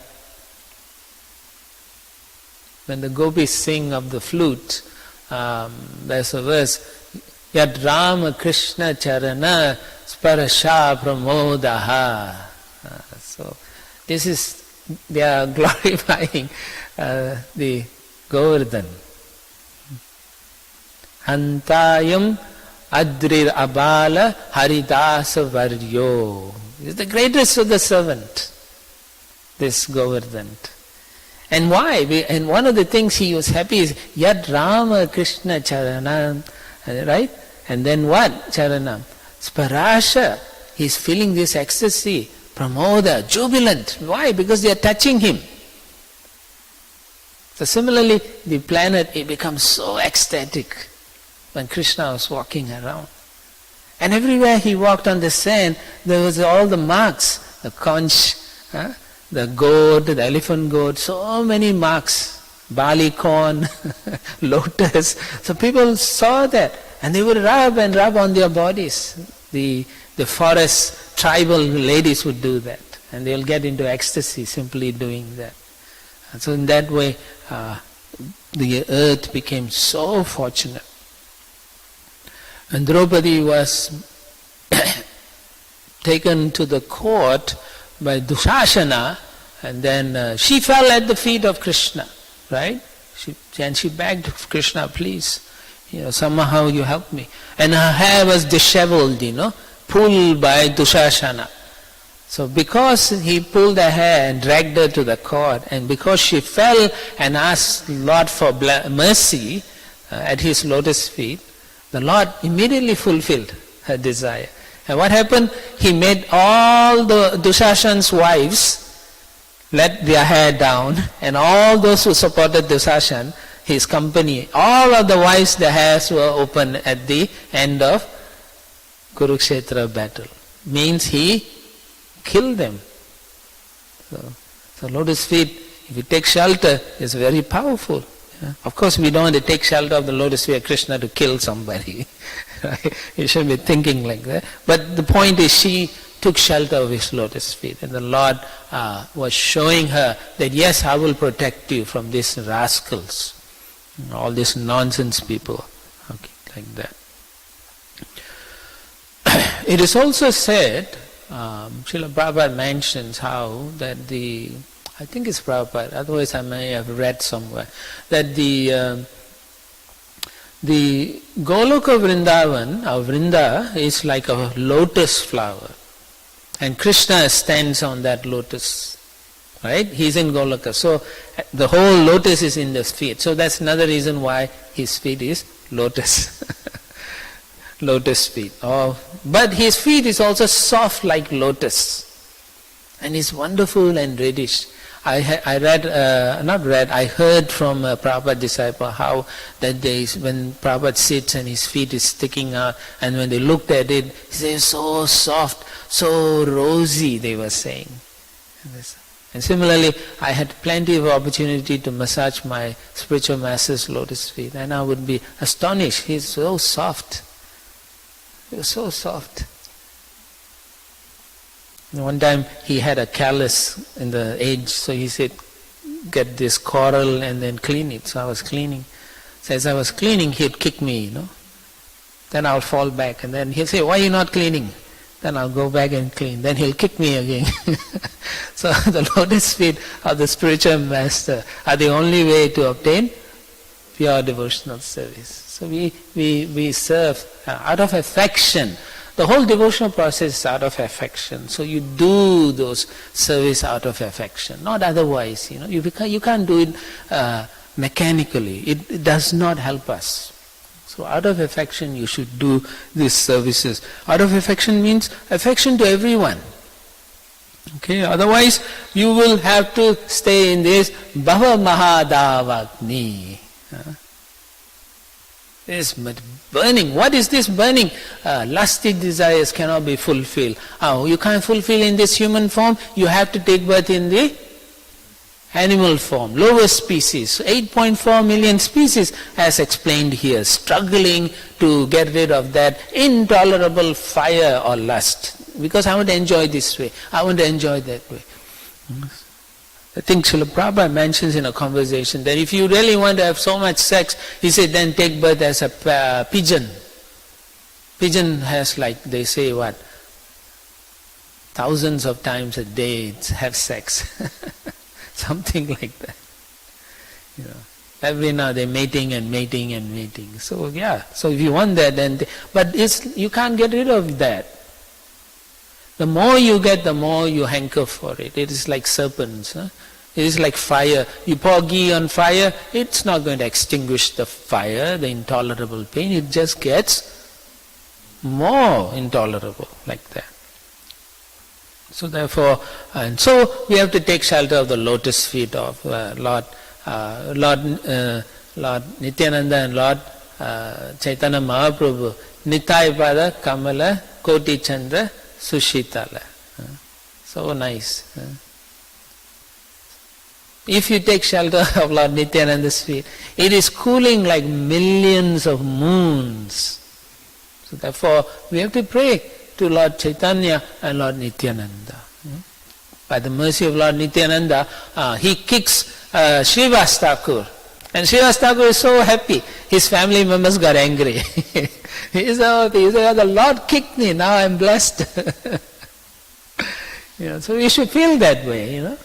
when the gopis sing of the flute, there's a verse, Yad Rama Krishna Charana Sparasha Pramodaha. So this is, they are glorifying the Govardhan. Hantayam Adrir Abala Haridasa Varyo. He's the greatest of the servant, this Govardhan. And why? And one of the things he was happy is Yad Rama Krishna Charanam, right? And then what? Charanam. Sparasha. He's feeling this ecstasy, pramoda, jubilant. Why? Because they are touching him. So similarly, the planet, it becomes so ecstatic when Krishna was walking around. And everywhere he walked on the sand, there was all the marks, the conch, the goat, the elephant goat, so many marks, barley corn, lotus. So people saw that and they would rub on their bodies. The forest tribal ladies would do that, and they'll get into ecstasy simply doing that. And so in that way, the earth became so fortunate. And Draupadi was taken to the court by Dushasana, and then she fell at the feet of Krishna, right? She begged Krishna, please, somehow you help me. And her hair was disheveled, pulled by Dushasana. So because he pulled her hair and dragged her to the court, and because she fell and asked Lord for mercy at his lotus feet, the Lord immediately fulfilled her desire. And what happened? He made all the Dushasana's wives let their hair down, and all those who supported Dushasana, his company, all of the wives, their hairs were open at the end of Kurukshetra battle. Means he killed them. So lotus feet, if you take shelter, is very powerful. Yeah? Of course, we don't want to take shelter of the lotus feet of Krishna to kill somebody. Right? You shouldn't be thinking like that. But the point is, she took shelter of his lotus feet, and the Lord was showing her that yes, I will protect you from these rascals, all these nonsense people. Okay, like that. It is also said, Srila Prabhupada mentions how that I think it's Prabhupada, otherwise I may have read somewhere, that the Goloka Vrindavan, or Vrinda, is like a lotus flower. And Krishna stands on that lotus, right? He's in Goloka. So the whole lotus is in his feet. So that's another reason why his feet is lotus. Lotus feet. But his feet is also soft like lotus. And it's wonderful and reddish. I heard from a Prabhupada disciple how that when Prabhupada sits and his feet is sticking out, and when they looked at it, he says, so soft, so rosy, they were saying. And similarly, I had plenty of opportunity to massage my spiritual master's lotus feet, and I would be astonished. He's so soft. He was so soft. One time he had a callus in the edge, so he said, get this coral and then clean it. So I was cleaning. So as I was cleaning, he'd kick me, Then I'll fall back, and then he'll say, why are you not cleaning? Then I'll go back and clean. Then he'll kick me again. So the lotus feet of the spiritual master are the only way to obtain pure devotional service. So we serve out of affection. The whole devotional process is out of affection. So you do those service out of affection, not otherwise. You can't do it mechanically. It does not help us. So out of affection you should do these services. Out of affection means affection to everyone. Okay, otherwise you will have to stay in this Bhava Mahadavagni. This burning. What is this burning? Lusty desires cannot be fulfilled. You can't fulfill in this human form, you have to take birth in the animal form, lower species. 8.4 million species as explained here, struggling to get rid of that intolerable fire or lust. Because I want to enjoy this way, I want to enjoy that way. I think Srila Prabhupada mentions in a conversation that if you really want to have so much sex, he said, then take birth as a pigeon. Pigeon has, like they say, thousands of times a day have sex. Something like that. Every now they're mating and mating and mating. So so if you want that, then but you can't get rid of that. The more you get, the more you hanker for it. It is like serpents. It is like fire. You pour ghee on fire, it's not going to extinguish the fire, the intolerable pain. It just gets more intolerable like that. So therefore, and so we have to take shelter of the lotus feet of Lord Nityananda and Lord Chaitanya Mahaprabhu. Nitai Pada Kamala Koti Chandra Sushitala. So nice. If you take shelter of Lord Nityananda's feet, it is cooling like millions of moons. So therefore, we have to pray to Lord Chaitanya and Lord Nityananda. By the mercy of Lord Nityananda, he kicks Srivas Thakur. And Srivas Thakur is so happy. His family members got angry. He said, the Lord kicked me, now I am blessed. So we should feel that way,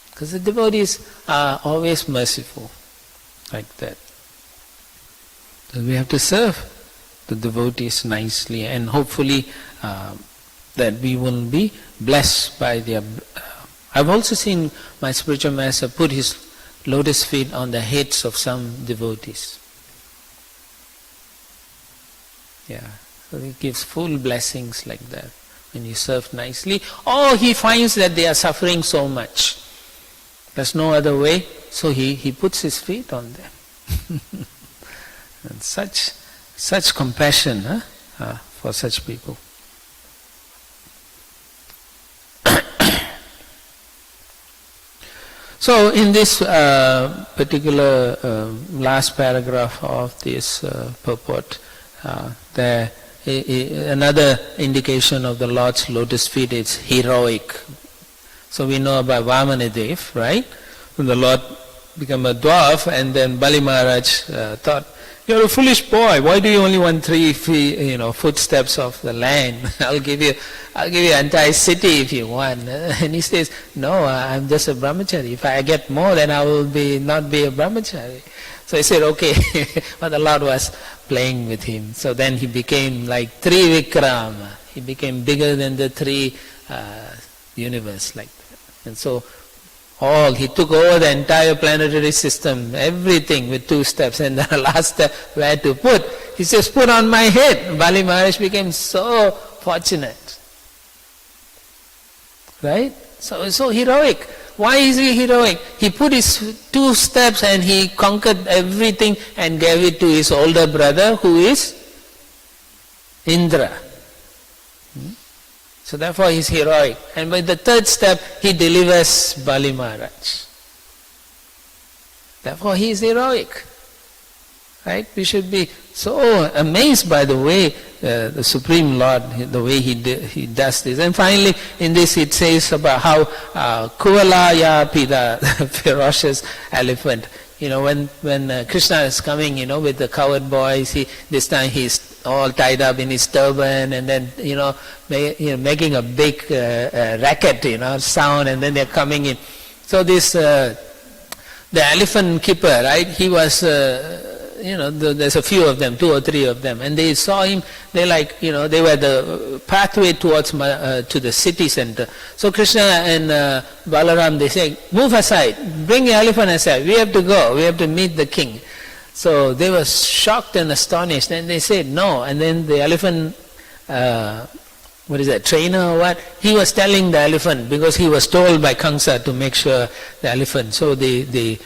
because the devotees are always merciful, like that. So we have to serve the devotees nicely, and hopefully that we will be blessed by their... I've also seen my spiritual master put his lotus feet on the heads of some devotees. So he gives full blessings like that when you serve nicely. Or he finds that they are suffering so much, there's no other way, so he puts his feet on them. And such compassion for such people. So in this particular last paragraph of this purport, there another indication of the Lord's lotus feet is heroic. So we know about Vamanadev, right? When the Lord became a dwarf, and then Bali Maharaj thought, "You're a foolish boy. Why do you only want 3 footsteps of the land? I'll give you entire city if you want." And he says, "No, I'm just a brahmachari. If I get more, then I will not be a brahmachari." So he said, "Okay," but the Lord was playing with him. So then he became like Trivikram. He became bigger than the 3 universe, like that. And so he took over the entire planetary system, everything with 2 steps, and the last step where to put, he says, "Put on my head." Bali Maharaj became so fortunate. Right? So heroic. Why is he heroic? He put his 2 steps and he conquered everything and gave it to his older brother, who is Indra. So therefore he is heroic. And by the 3rd step, he delivers Bali Maharaj. Therefore he is heroic. Right? We should be so amazed by the way the Supreme Lord, the way he does this. And finally, in this it says about how Kuvalaya Pida, the ferocious elephant, when Krishna is coming, with the cowherd boys, this time he's all tied up in his turban, and then making a big racket, sound, and then they're coming in. So this the elephant keeper, right? He was. There's a few of them, 2 or 3 of them, and they saw him. They they were the pathway towards to the city center. So Krishna and Balaram, they say, "Move aside, bring the elephant aside. We have to go. We have to meet the king." So they were shocked and astonished, and they said no. And then the elephant, trainer or what? He was telling the elephant, because he was told by Kamsa to make sure the elephant. So they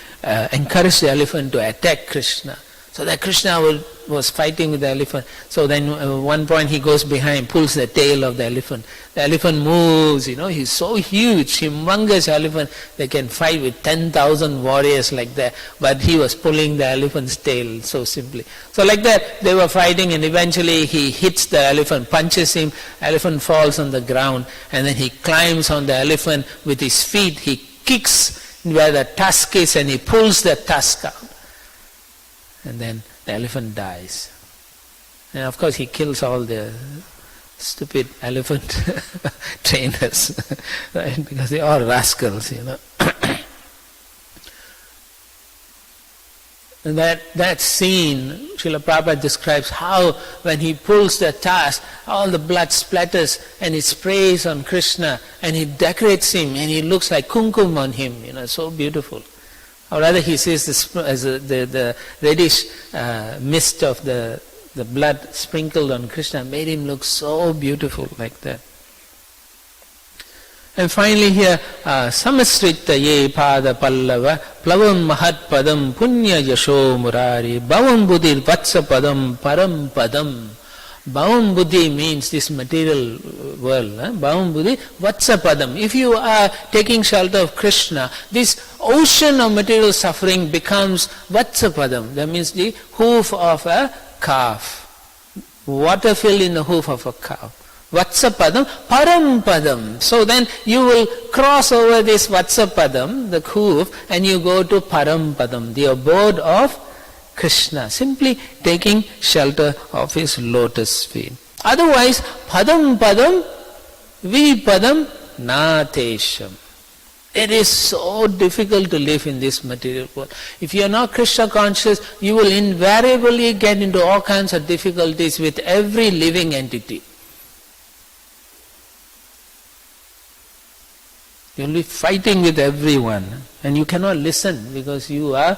encouraged the elephant to attack Krishna. So that Krishna was fighting with the elephant. So then at one point he goes behind, pulls the tail of the elephant. The elephant moves, he's so huge, humongous elephant. They can fight with 10,000 warriors like that. But he was pulling the elephant's tail so simply. So like that, they were fighting, and eventually he hits the elephant, punches him, elephant falls on the ground, and then he climbs on the elephant with his feet. He kicks where the tusk is, and he pulls the tusk out. And then the elephant dies. And of course he kills all the stupid elephant trainers, right? Because they are rascals, And that scene, Srila Prabhupada describes how when he pulls the tusk, all the blood splatters and it sprays on Krishna, and he decorates him, and he looks like kumkum on him, so beautiful. Or rather he says the reddish mist of the blood sprinkled on Krishna made him look so beautiful like that. And finally here, Samasrita ye pada pallava plavam mahat padam punya yasho murari bhavam buddhir vatsa padam param padam. Bhavam buddhi means this material world. Bhavam buddhi vatsa padam. If you are taking shelter of Krishna, this ocean of material suffering becomes vatsa padam. That means the hoof of a calf. Water filled in the hoof of a cow. Vatsa padam, param padam. So then you will cross over this vatsa padam, the hoof, and you go to param padam, the abode of Krishna, simply taking shelter of his lotus feet. Otherwise, padam padam, vipadam natesham. It is so difficult to live in this material world. If you are not Krishna conscious, you will invariably get into all kinds of difficulties with every living entity. You will be fighting with everyone, and you cannot listen because you are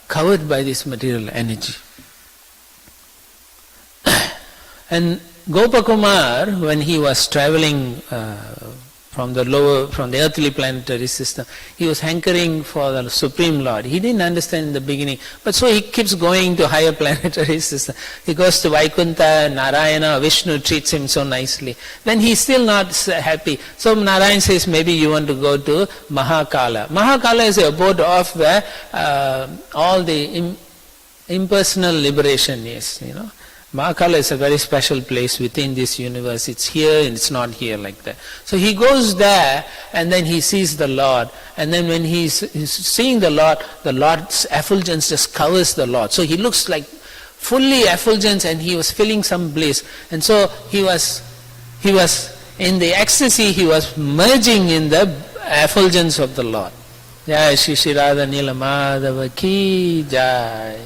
covered by this material energy. And Gopakumar, when he was traveling from the earthly planetary system. He was hankering for the Supreme Lord. He didn't understand in the beginning, but so he keeps going to higher planetary system. He goes to Vaikuntha, Narayana, Vishnu treats him so nicely. Then he's still not happy. So Narayan says, maybe you want to go to Mahakala. Mahakala is a abode of where all the impersonal liberation is, Mahakala is a very special place within this universe. It's here and it's not here like that. So he goes there and then he sees the Lord. And then when he's seeing the Lord's effulgence just covers the Lord. So he looks like fully effulgence and he was feeling some bliss. And so he was in the ecstasy, he was merging in the effulgence of the Lord. Jai Shri Shri Radha Nila Madhava Ki Jai.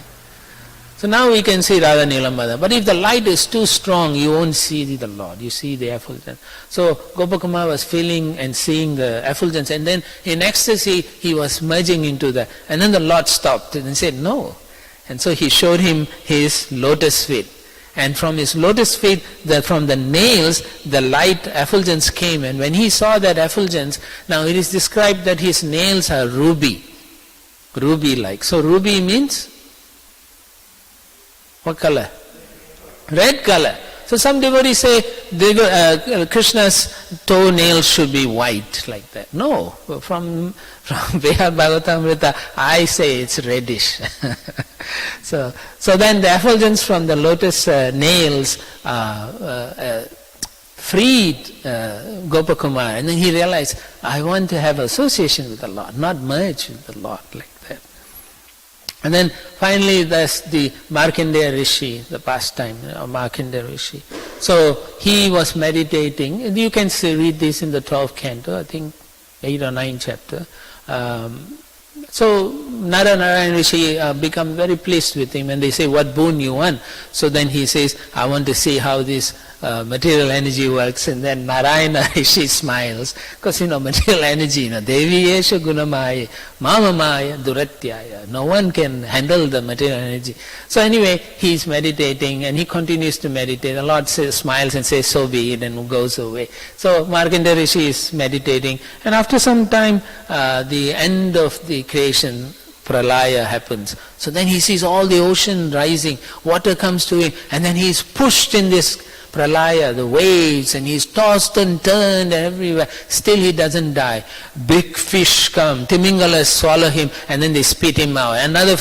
So now we can see Radha Nila Madhava. But if the light is too strong, you won't see the Lord. You see the effulgence. So Gopakumar was feeling and seeing the effulgence. And then in ecstasy, he was merging into that. And then the Lord stopped and said, no. And so he showed him his lotus feet. And from his lotus feet, from the nails, the light effulgence came. And when he saw that effulgence, now it is described that his nails are ruby. Ruby-like. So ruby means? What color? Red color. So some devotees say Krishna's toenails should be white like that. No, from Bhagavatam, I say it's reddish. So then the effulgence from the lotus nails freed Gopakumar, and then he realized, I want to have association with the Lord, not merge with the Lord like that. And then finally there's the Markandeya Rishi, the pastime of Markandeya Rishi. So he was meditating, you can read this in the 12th canto, I think 8 or 9 chapter. So Narayan Rishi become very pleased with him and they say, what boon you want? So then he says, I want to see how this material energy works. And then Narayana Rishi smiles because material energy, Devi Yesha Gunamaya, Mama Maya Duratyaya. No one can handle the material energy. So anyway, he's meditating and he continues to meditate. The Lord smiles and says, so be it, and goes away. So Markandeya Rishi is meditating, and after some time, the end of the creation, pralaya happens. So then he sees all the ocean rising, water comes to him, and then he is pushed in this pralaya, the waves, and he's tossed and turned everywhere. Still he doesn't die. Big fish come, Timingalas swallow him, and then they spit him out. And other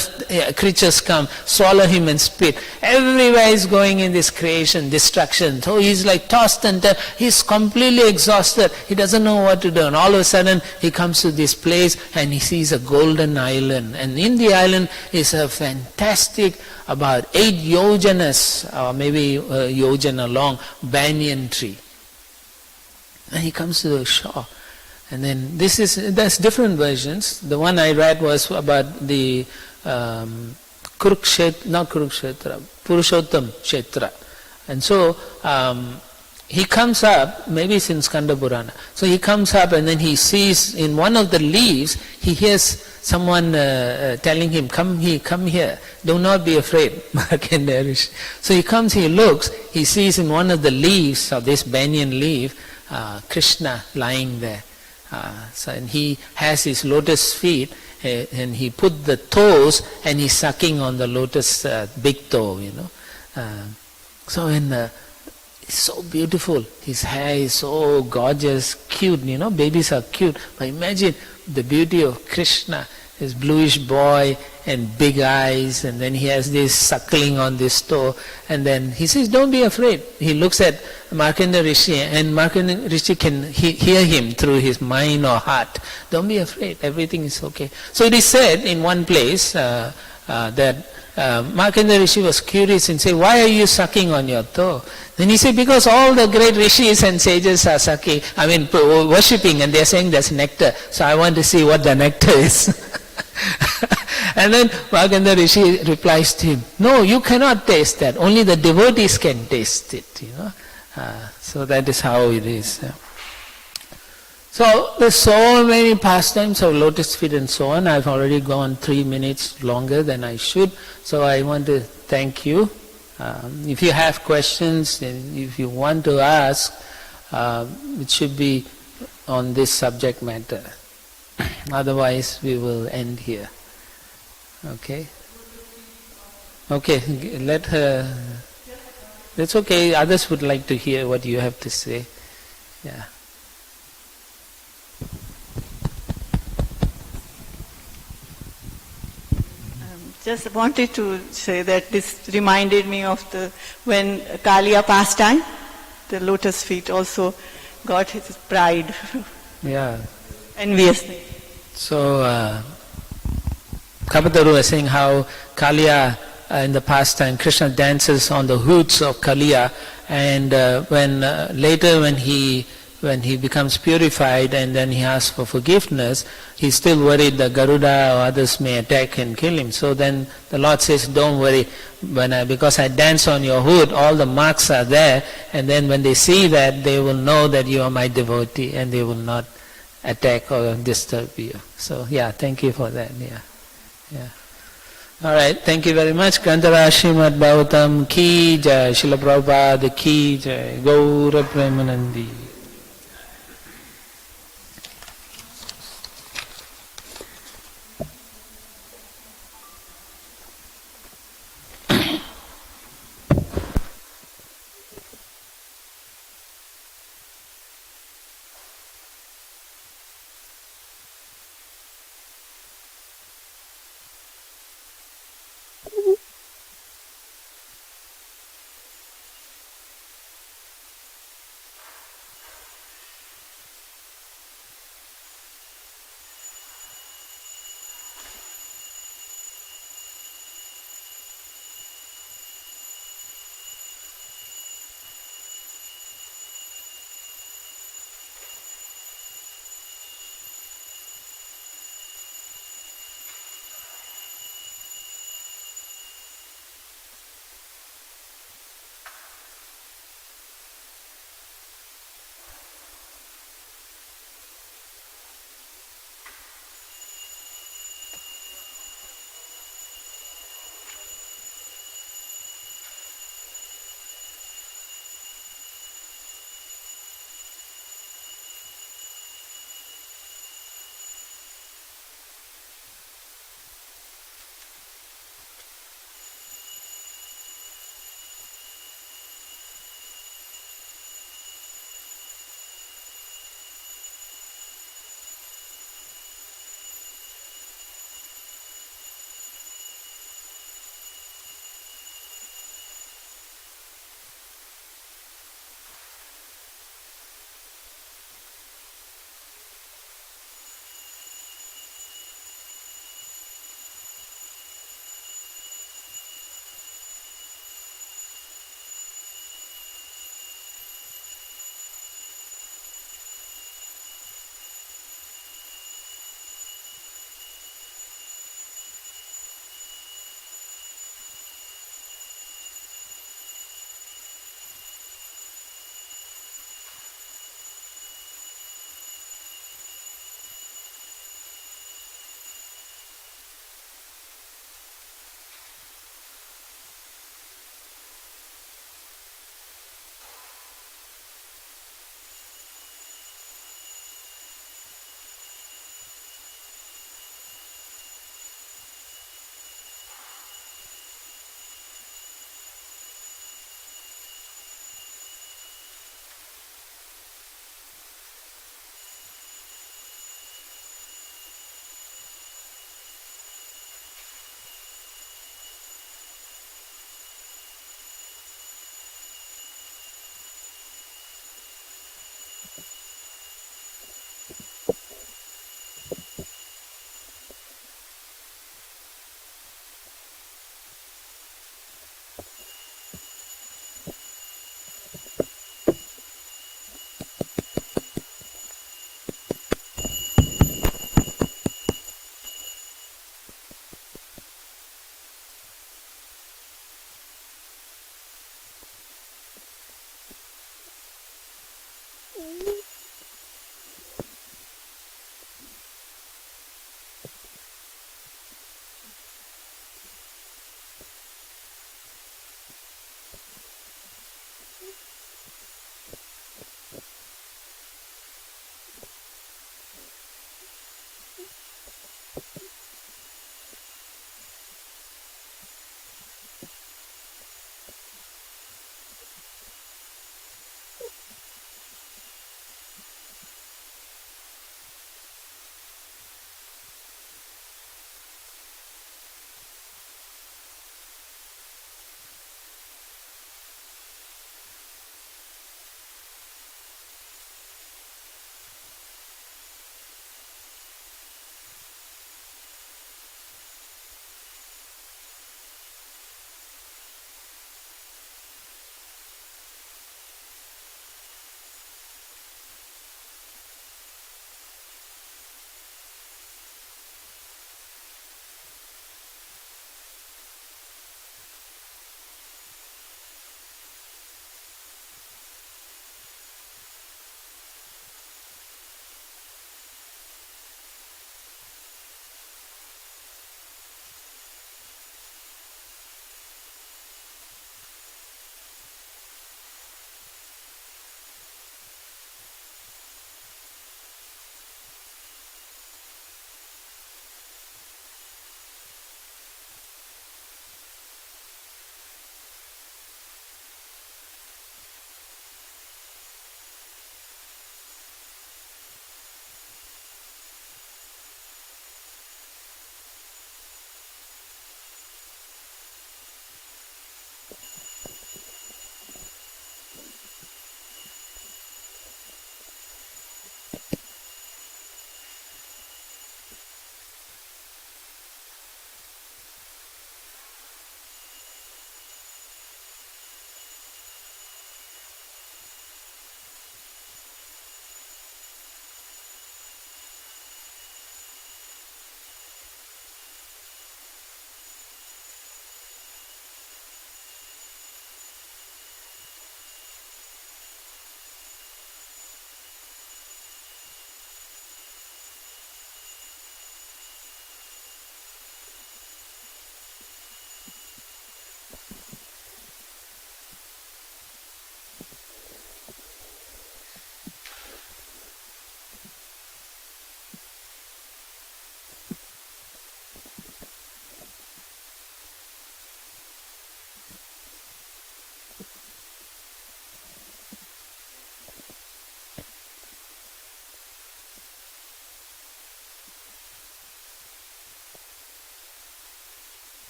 creatures come, swallow him and spit. Everywhere is going in this creation, destruction. So he's like tossed and turned. He's completely exhausted. He doesn't know what to do. And all of a sudden he comes to this place and he sees a golden island. And in the island is a fantastic, about 8 yojanas, or maybe a yojana long, banyan tree. And he comes to the shore. And then there's different versions. The one I read was about the Purushottam Kshetra. And so he comes up, maybe it's in Skanda Purana. So he comes up and then he sees in one of the leaves, he hears someone telling him, come here, do not be afraid. So he comes, he looks, he sees in one of the leaves of this banyan leaf, Krishna lying there. And he has his lotus feet, and he put the toes and he's sucking on the lotus big toe, it's so beautiful. His hair is so gorgeous, cute, babies are cute. But imagine the beauty of Krishna, his bluish boy and big eyes, and then he has this suckling on this toe, and then he says, don't be afraid. He looks at Markandeya Rishi, and Markandeya Rishi can hear him through his mind or heart. Don't be afraid, everything is okay. So it is said in one place that Markandeya Rishi was curious and said, why are you sucking on your toe? Then he said, because all the great rishis and sages are sucking, worshipping, and they are saying there's nectar. So I want to see what the nectar is. And then Markandeya Rishi replies to him, no, you cannot taste that. Only the devotees can taste it. So that is how it is. So there's so many pastimes of lotus feet and so on. I've already gone 3 minutes longer than I should. So I want to thank you. If you have questions, and if you want to ask, it should be on this subject matter. Otherwise we will end here. Okay? Okay, let her... It's okay, others would like to hear what you have to say. Yeah. Just wanted to say that this reminded me of when Kaliya pastime, the lotus feet also got his pride. Yeah. Enviousness. So, Kapataru was saying how Kaliya in the pastime, Krishna dances on the hoods of Kaliya, and later when he becomes purified and then he asks for forgiveness, he's still worried that Garuda or others may attack and kill him. So then the Lord says, don't worry, because I dance on your hood, all the marks are there, and then when they see that, they will know that you are my devotee and they will not attack or disturb you. So yeah, thank you for that. Yeah. Alright, thank you very much. Grantara Srimad Bhagavatam Ki Jai, Srila Prabhupada Ki Jai, Gaura Premanandi.